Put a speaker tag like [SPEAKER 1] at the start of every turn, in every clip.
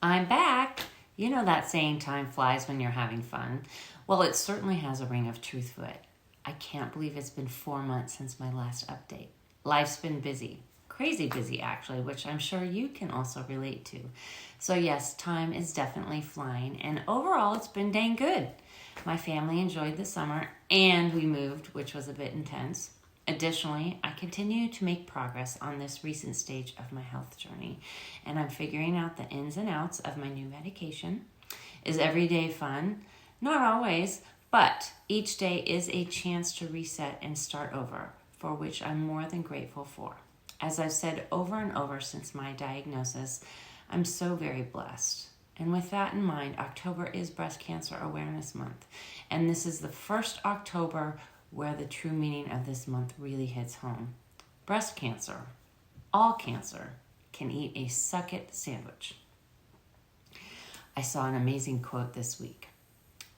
[SPEAKER 1] I'm back. You know that saying, time flies when you're having fun? Well, it certainly has a ring of truth to it. I can't believe it's been 4 months since my last update. Life's been busy. Crazy busy, actually, which I'm sure you can also relate to. So, yes, time is definitely flying, and overall, it's been dang good. My family enjoyed the summer, and we moved, which was a bit intense. Additionally, I continue to make progress on this recent stage of my health journey, and I'm figuring out the ins and outs of my new medication. Is every day fun? Not always, but each day is a chance to reset and start over, for which I'm more than grateful for. As I've said over and over since my diagnosis, I'm so very blessed. And with that in mind, October is Breast Cancer Awareness Month, and this is the first October where the true meaning of this month really hits home. Breast cancer, all cancer, can eat a suck-it sandwich. I saw an amazing quote this week.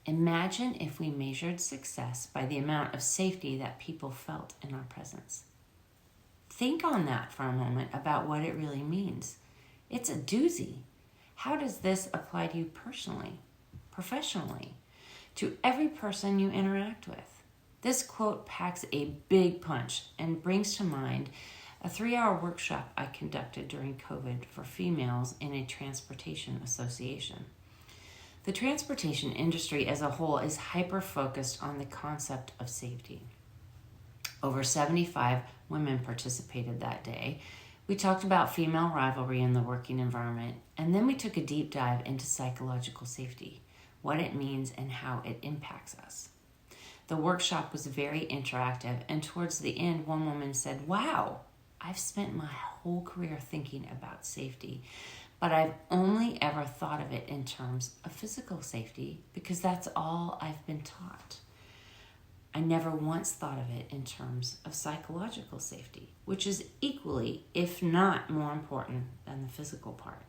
[SPEAKER 1] Imagine if we measured success by the amount of safety that people felt in our presence. Think on that for a moment about what it really means. It's a doozy. How does this apply to you personally, professionally, to every person you interact with? This quote packs a big punch and brings to mind a 3-hour workshop I conducted during COVID for females in a transportation association. The transportation industry as a whole is hyper-focused on the concept of safety. Over 75 women participated that day. We talked about female rivalry in the working environment, and then we took a deep dive into psychological safety, what it means and how it impacts us. The workshop was very interactive, and towards the end, one woman said, "Wow, I've spent my whole career thinking about safety, but I've only ever thought of it in terms of physical safety because that's all I've been taught. I never once thought of it in terms of psychological safety, which is equally, if not more important than the physical part."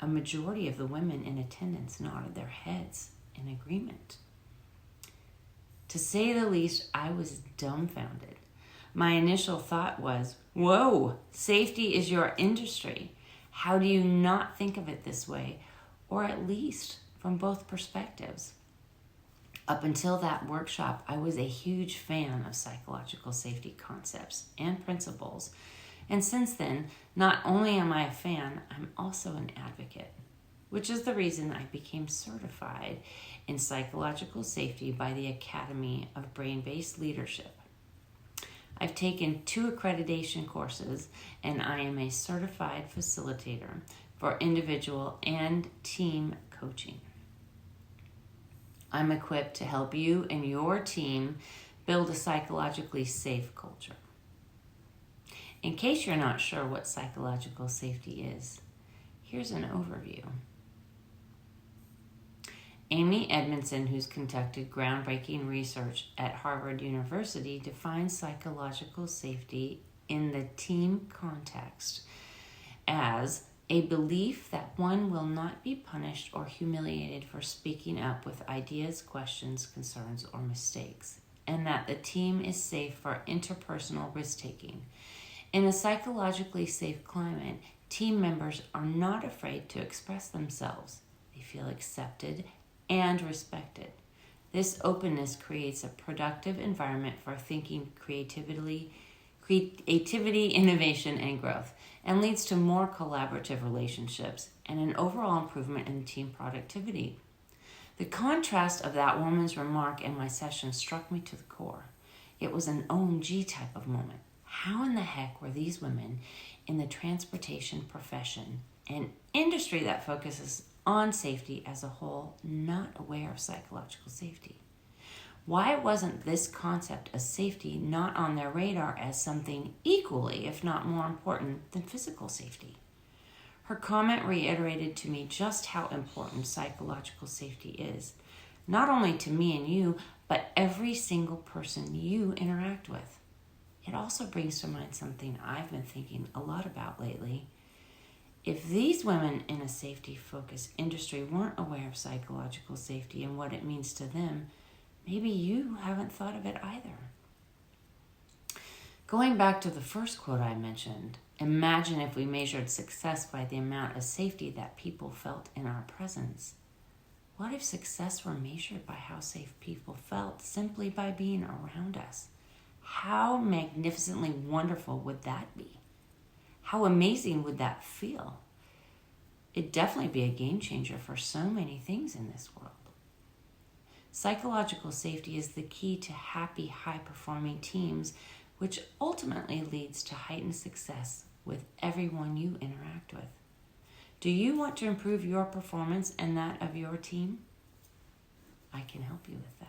[SPEAKER 1] A majority of the women in attendance nodded their heads in agreement. To say the least, I was dumbfounded. My initial thought was, whoa, safety is your industry. How do you not think of it this way, or at least from both perspectives? Up until that workshop, I was a huge fan of psychological safety concepts and principles. And since then, not only am I a fan, I'm also an advocate, which is the reason I became certified in psychological safety by the Academy of Brain-Based Leadership. I've taken 2 accreditation courses, and I am a certified facilitator for individual and team coaching. I'm equipped to help you and your team build a psychologically safe culture. In case you're not sure what psychological safety is, here's an overview. Amy Edmondson, who's conducted groundbreaking research at Harvard University, defines psychological safety in the team context as a belief that one will not be punished or humiliated for speaking up with ideas, questions, concerns, or mistakes, and that the team is safe for interpersonal risk-taking. In a psychologically safe climate, team members are not afraid to express themselves. They feel accepted and respected. This openness creates a productive environment for thinking, creativity, innovation, and growth, and leads to more collaborative relationships and an overall improvement in team productivity. The contrast of that woman's remark in my session struck me to the core. It was an OMG type of moment. How in the heck were these women in the transportation profession, an industry that focuses on safety as a whole, not aware of psychological safety? Why wasn't this concept of safety not on their radar as something equally, if not more important, than physical safety? Her comment reiterated to me just how important psychological safety is, not only to me and you, but every single person you interact with. It also brings to mind something I've been thinking a lot about lately. If these women in a safety-focused industry weren't aware of psychological safety and what it means to them, maybe you haven't thought of it either. Going back to the first quote I mentioned, imagine if we measured success by the amount of safety that people felt in our presence. What if success were measured by how safe people felt simply by being around us? How magnificently wonderful would that be? How amazing would that feel? It'd definitely be a game changer for so many things in this world. Psychological safety is the key to happy, high-performing teams, which ultimately leads to heightened success with everyone you interact with. Do you want to improve your performance and that of your team? I can help you with that.